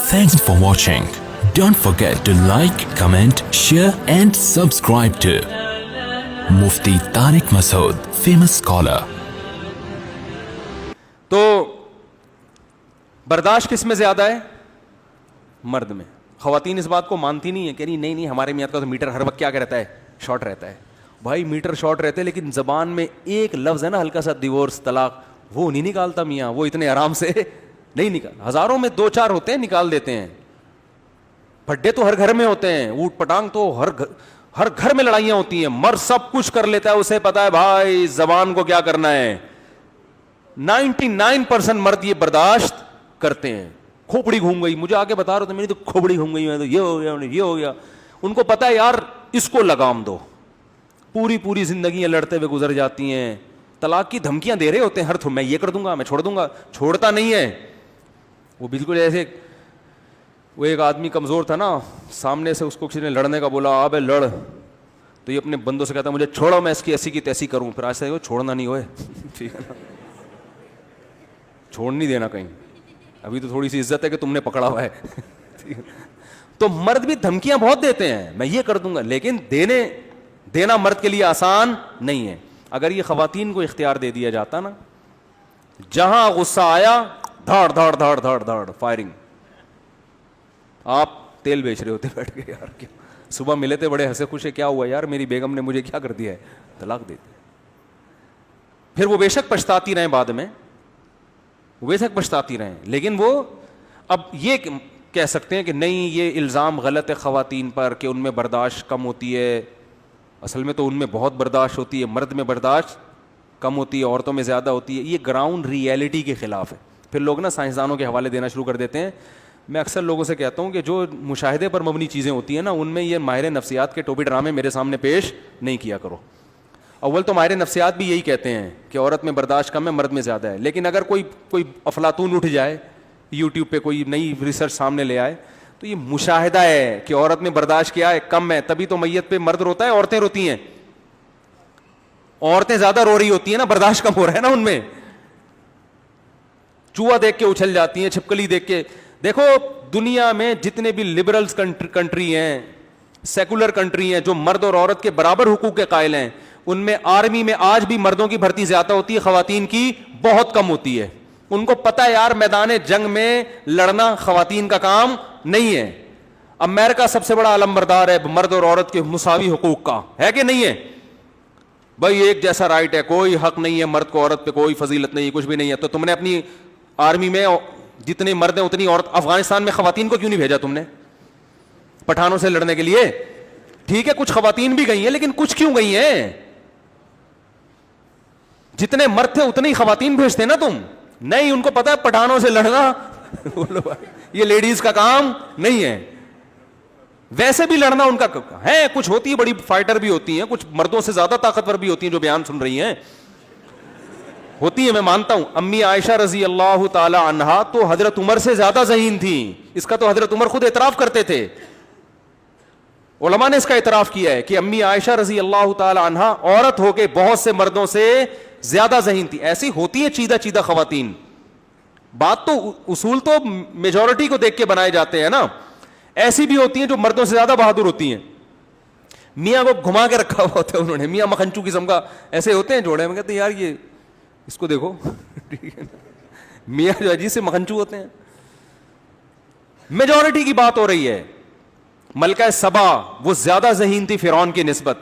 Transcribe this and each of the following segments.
Thanks for watching. Don't forget to like, comment, share and subscribe to Mufti Tariq Masood, famous scholar. تو برداشت کس میں زیادہ ہے؟ مرد میں. خواتین اس بات کو مانتی نہیں ہے کہ نہیں ہمارے میاں کا تو میٹر ہر وقت کیا رہتا ہے؟ شارٹ رہتا ہے. بھائی میٹر شارٹ رہتے لیکن زبان میں ایک لفظ ہے نا ہلکا سا ڈیورس طلاق, وہ نہیں نکالتا میاں, وہ اتنے آرام سے نہیں نکال. ہزاروں میں 2-4 ہوتے ہیں نکال دیتے ہیں. پھڈے تو ہر گھر میں ہوتے ہیں, اوٹ پٹانگ تو ہر گھر میں لڑائیاں ہوتی ہیں. مرد سب کچھ کر لیتا ہے, اسے پتا ہے بھائی زبان کو کیا کرنا ہے. 99% مرد یہ برداشت کرتے ہیں. کھوپڑی گھوم گئی, مجھے آگے بتا رہے تھے میری تو کھوپڑی گھوم گئی, میں تو یہ ہو گیا یہ ہو گیا. ان کو پتا ہے یار اس کو لگام دو, پوری زندگیاں لڑتے ہوئے گزر جاتی ہیں. طلاق کی دھمکیاں دے رہے ہوتے ہیں ہر میں یہ کر دوں گا, میں چھوڑ دوں گا. چھوڑتا نہیں ہے وہ. بالکل ایسے وہ ایک آدمی کمزور تھا نا, سامنے سے اس کو کسی نے لڑنے کا بولا, آبے لڑ, تو یہ اپنے بندوں سے کہتا مجھے چھوڑو میں اس کی ایسی کی تیسی کروں. پھر آج سے چھوڑنا نہیں ہوئے, ٹھیک ہے نا, چھوڑ نہیں دینا کہیں. ابھی تو تھوڑی سی عزت ہے کہ تم نے پکڑا ہوا ہے. تو مرد بھی دھمکیاں بہت دیتے ہیں, میں یہ کر دوں گا, لیکن دینا مرد کے لیے آسان نہیں ہے. اگر یہ خواتین کو اختیار دے دیا جاتا نا, جہاں غصہ آیا دھاڑ دھاڑ دھاڑ دھاڑ دھاڑ فائرنگ. آپ تیل بیچ رہے ہوتے بیٹھ کے, یار کیا صبح ملے تھے بڑے ہنسے خوشے, کیا ہوا یار میری بیگم نے مجھے کیا کر دیا ہے, طلاق دے دی. پھر وہ بے شک پچھتاتی رہیں بعد میں, بے شک پچھتاتی رہیں, لیکن وہ اب یہ کہہ سکتے ہیں کہ نہیں یہ الزام غلط ہے خواتین پر کہ ان میں برداشت کم ہوتی ہے. اصل میں تو ان میں بہت برداشت ہوتی ہے, مرد میں برداشت کم ہوتی ہے, عورتوں میں زیادہ ہوتی ہے. یہ گراؤنڈ ریئلٹی کے خلاف ہے. پھر لوگ نا سائنسدانوں کے حوالے دینا شروع کر دیتے ہیں. میں اکثر لوگوں سے کہتا ہوں کہ جو مشاہدے پر مبنی چیزیں ہوتی ہیں نا, ان میں یہ ماہر نفسیات کے ٹوپی ڈرامے میرے سامنے پیش نہیں کیا کرو. اول تو ماہر نفسیات بھی یہی کہتے ہیں کہ عورت میں برداشت کم ہے, مرد میں زیادہ ہے. لیکن اگر کوئی افلاطون اٹھ جائے, یوٹیوب پہ کوئی نئی ریسرچ سامنے لے آئے, تو یہ مشاہدہ ہے کہ عورت میں برداشت کیا ہے, کم ہے. تبھی تو میت پہ مرد روتا ہے, عورتیں روتی ہیں. عورتیں زیادہ رو رہی ہوتی ہیں نا, برداشت کم ہو رہا ہے نا ان میں. چوہا دیکھ کے اچھل جاتی ہیں, چھپکلی دیکھ کے. دیکھو دنیا میں جتنے بھی لبرلز کنٹری ہیں, سیکولر کنٹری ہیں, جو مرد اور عورت کے برابر حقوق کے قائل ہیں, ان میں آرمی میں آج بھی مردوں کی بھرتی زیادہ ہوتی ہے, خواتین کی بہت کم ہوتی ہے. ان کو پتہ ہے یار میدان جنگ میں لڑنا خواتین کا کام نہیں ہے. امریکہ سب سے بڑا علمبردار ہے مرد اور عورت کے مساوی حقوق کا, ہے کہ نہیں ہے؟ بھائی ایک جیسا رائٹ ہے, کوئی حق نہیں ہے مرد کو عورت پہ, کوئی فضیلت نہیں, کچھ بھی نہیں ہے. تو تم نے اپنی آرمی میں جتنے مرد ہیں اتنی عورت. افغانستان میں خواتین کو کیوں نہیں بھیجا تم نے پٹھانوں سے لڑنے کے لیے؟ ٹھیک ہے کچھ خواتین بھی گئی ہیں, لیکن کچھ کیوں گئی ہیں؟ جتنے مرد تھے اتنے ہی خواتین بھیجتے نا تم. نہیں, ان کو پتا ہے پٹھانوں سے لڑنا یہ لیڈیز کا کام نہیں ہے. ویسے بھی لڑنا ان کا ہے. کچھ ہوتی ہے بڑی فائٹر بھی ہوتی ہیں, کچھ مردوں سے زیادہ طاقتور بھی ہوتی ہیں جو بیان سن رہی ہیں, ہوتی ہے, میں مانتا ہوں. امی عائشہ رضی اللہ تعالی عنہا تو حضرت عمر سے زیادہ ذہین تھیں. اس کا تو حضرت عمر خود اعتراف کرتے تھے. علماء نے اس کا اعتراف کیا ہے کہ امی عائشہ رضی اللہ تعالی عنہا عورت ہو کے بہت سے مردوں سے زیادہ ذہین تھی. ایسی ہوتی ہے چیدہ خواتین. بات تو اصول تو میجورٹی کو دیکھ کے بنائے جاتے ہیں نا. ایسی بھی ہوتی ہیں جو مردوں سے زیادہ بہادر ہوتی ہیں. میاں کو گھما کے رکھا ہوا ہوتا ہے انہوں نے, میاں مکھنچو قسم کا. ایسے ہوتے ہیں جوڑے میں, کہتے ہیں یار یہ اس کو دیکھو میاں جو عجیب سے مکھنچو ہوتے ہیں. میجورٹی کی بات ہو رہی ہے. ملکہ سبا وہ زیادہ ذہین تھی فرعون کی نسبت.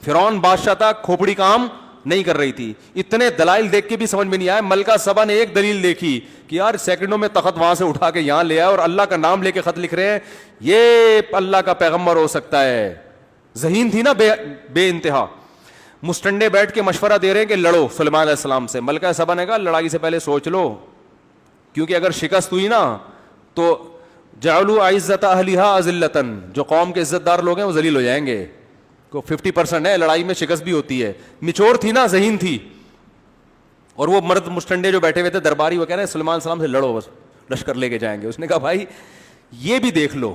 فرعون بادشاہ تھا, کھوپڑی کام نہیں کر رہی تھی. اتنے دلائل دیکھ کے بھی سمجھ میں نہیں آیا. ملکہ سبا نے ایک دلیل دیکھی کہ یار سیکنڈوں میں تخت وہاں سے اٹھا کے یہاں لے آئے اور اللہ کا نام لے کے خط لکھ رہے ہیں, یہ اللہ کا پیغمبر ہو سکتا ہے. ذہین تھی نا بے انتہا. مسٹنڈے بیٹھ کے مشورہ دے رہے ہیں کہ لڑو سلیمان علیہ السلام سے. ملکہ سبا نے کہا لڑائی سے پہلے سوچ لو, کیونکہ اگر شکست ہوئی نا تو جعلوا عزت اہلھا اذلۃ, جو قوم کے عزت دار لوگ ہیں وہ ذلیل ہو جائیں گے. کو 50% ہے, لڑائی میں شکست بھی ہوتی ہے. میچور تھی نا, ذہین تھی. اور وہ مرد مشٹنڈے جو بیٹھے ہوئے تھے درباری, وہ کہہ رہے ہیں سلیمان السلام سے لڑو, بس لشکر لے کے جائیں گے. اس نے کہا بھائی یہ بھی دیکھ لو,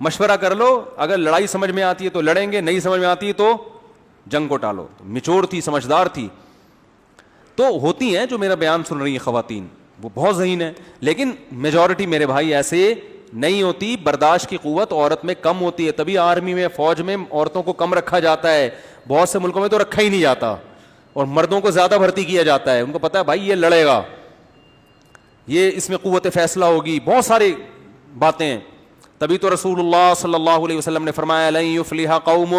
مشورہ کر لو, اگر لڑائی سمجھ میں آتی ہے تو لڑیں گے, نہیں سمجھ میں آتی ہے تو جنگ کو ٹالو. میچور تھی, سمجھدار تھی. تو ہوتی ہیں جو میرا بیان سن رہی ہیں خواتین, وہ بہت ذہین ہے. لیکن میجورٹی میرے بھائی ایسے نہیں ہوتی. برداشت کی قوت عورت میں کم ہوتی ہے, تبھی آرمی میں, فوج میں عورتوں کو کم رکھا جاتا ہے. بہت سے ملکوں میں تو رکھا ہی نہیں جاتا اور مردوں کو زیادہ بھرتی کیا جاتا ہے. ان کو پتا ہے بھائی یہ لڑے گا, یہ اس میں قوت فیصلہ ہوگی, بہت ساری باتیں ہیں. تبھی تو رسول اللہ صلی اللہ علیہ وسلم نے فرمایا لن یفلح قوم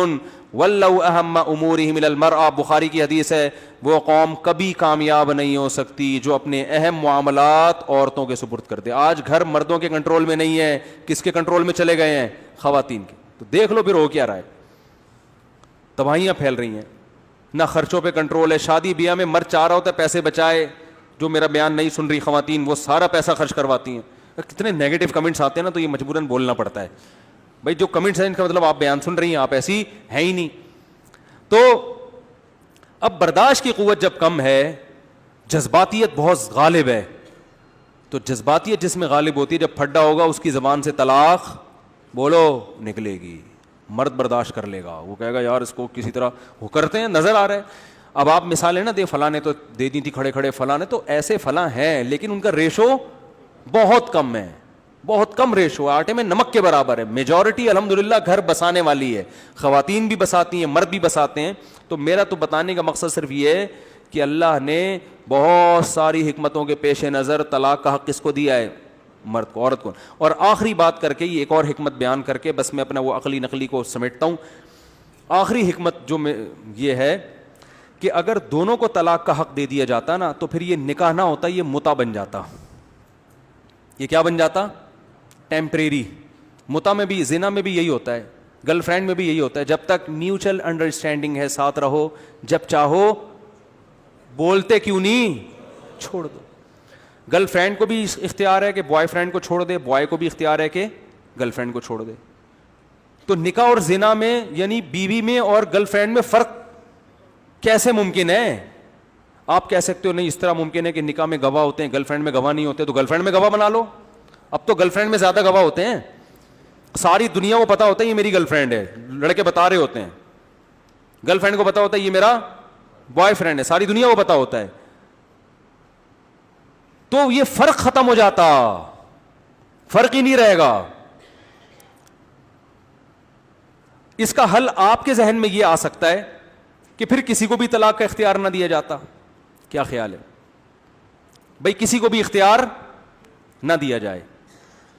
ولوا اہم امورہم الی المرأة. بخاری کی حدیث ہے, وہ قوم کبھی کامیاب نہیں ہو سکتی جو اپنے اہم معاملات عورتوں کے سپرد کر دے. آج گھر مردوں کے کنٹرول میں نہیں ہے, کس کے کنٹرول میں چلے گئے ہیں؟ خواتین کے. تو دیکھ لو پھر ہو کیا رہا ہے, تباہیاں پھیل رہی ہیں. نہ خرچوں پہ کنٹرول ہے, شادی بیاہ میں مرد چاہ رہا ہوتا ہے پیسے بچائے, جو میرا بیان نہیں سن رہی خواتین وہ سارا پیسہ خرچ کرواتی ہیں. کتنے نیگیٹو کمنٹس آتے ہیں نا, تو یہ مجبوراً بولنا پڑتا ہے. بھائی جو کمنٹس ہیں ان کا مطلب آپ بیان سن رہی ہیں, آپ ایسی ہیں ہی نہیں. تو اب برداشت کی قوت جب کم ہے, جذباتیت بہت غالب ہے, تو جذباتیت جس میں غالب ہوتی ہے, جب پھڈا ہوگا اس کی زبان سے طلاق بولو نکلے گی. مرد برداشت کر لے گا, وہ کہے گا یار اس کو کسی طرح وہ کرتے ہیں, نظر آ رہا ہے. اب آپ مثالیں نا دے, فلاں نے تو دے دی تھی کھڑے کھڑے, فلاں نے تو ایسے فلاں ہیں, لیکن ان کا ریشو بہت کم ہے, بہت کم ریشو, آٹے میں نمک کے برابر ہے. میجورٹی الحمدللہ گھر بسانے والی ہے, خواتین بھی بساتی ہیں, مرد بھی بساتے ہیں. تو میرا تو بتانے کا مقصد صرف یہ ہے کہ اللہ نے بہت ساری حکمتوں کے پیش نظر طلاق کا حق کس کو دیا ہے؟ مرد کو, عورت کو. اور آخری بات کر کے یہ ایک اور حکمت بیان کر کے بس میں اپنا وہ عقلی نقلی کو سمیٹتا ہوں. آخری حکمت جو یہ ہے کہ اگر دونوں کو طلاق کا حق دے دیا جاتا نا, تو پھر یہ نکاح نہ ہوتا, یہ متع بن جاتا. یہ کیا بن جاتا؟ ٹیمپریری. متع میں بھی, زنا میں بھی یہی ہوتا ہے, گرل فرینڈ میں بھی یہی ہوتا ہے. جب تک میوچل انڈرسٹینڈنگ ہے ساتھ رہو, جب چاہو بولتے کیوں نہیں چھوڑ دو. گرل فرینڈ کو بھی اختیار ہے کہ بوائے فرینڈ کو چھوڑ دے, بوائے کو بھی اختیار ہے کہ گرل فرینڈ کو چھوڑ دے. تو نکاح اور زنا میں یعنی بیوی میں اور گرل فرینڈ میں فرق کیسے ممکن ہے؟ آپ کہہ سکتے ہو نہیں اس طرح ممکن ہے کہ نکاح میں گواہ ہوتے ہیں, گرل فرینڈ میں گواہ نہیں ہوتے, تو گرل فرینڈ میں گواہ بنا لو. اب تو گرل فرینڈ میں زیادہ گواہ ہوتے ہیں, ساری دنیا کو پتا ہوتا ہے یہ میری گرل فرینڈ ہے, لڑکے بتا رہے ہوتے ہیں. گرل فرینڈ کو پتا ہوتا ہے یہ میرا بوائے فرینڈ ہے, ساری دنیا کو پتا ہوتا ہے. تو یہ فرق ختم ہو جاتا, فرق ہی نہیں رہے گا. اس کا حل آپ کے ذہن میں یہ آ سکتا ہے کہ پھر کسی کو بھی طلاق کا اختیار نہ دیا جاتا. کیا خیال ہے بھائی؟ کسی کو بھی اختیار نہ دیا جائے,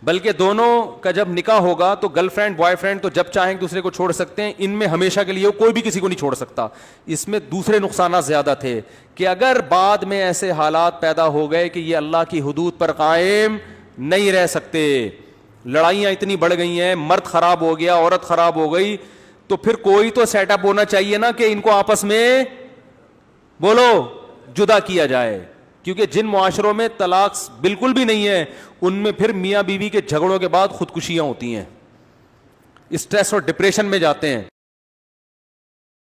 بلکہ دونوں کا جب نکاح ہوگا تو گرل فرینڈ بوائے فرینڈ تو جب چاہیں ایک دوسرے کو چھوڑ سکتے ہیں, ان میں ہمیشہ کے لیے کوئی بھی کسی کو نہیں چھوڑ سکتا. اس میں دوسرے نقصانات زیادہ تھے کہ اگر بعد میں ایسے حالات پیدا ہو گئے کہ یہ اللہ کی حدود پر قائم نہیں رہ سکتے, لڑائیاں اتنی بڑھ گئی ہیں, مرد خراب ہو گیا, عورت خراب ہو گئی, تو پھر کوئی تو سیٹ اپ ہونا چاہیے نا کہ ان کو آپس میں بولو جدا کیا جائے. کیونکہ جن معاشروں میں طلاق بالکل بھی نہیں ہے, ان میں پھر میاں بیوی کے جھگڑوں کے بعد خودکشیاں ہوتی ہیں, اسٹریس اور ڈپریشن میں جاتے ہیں.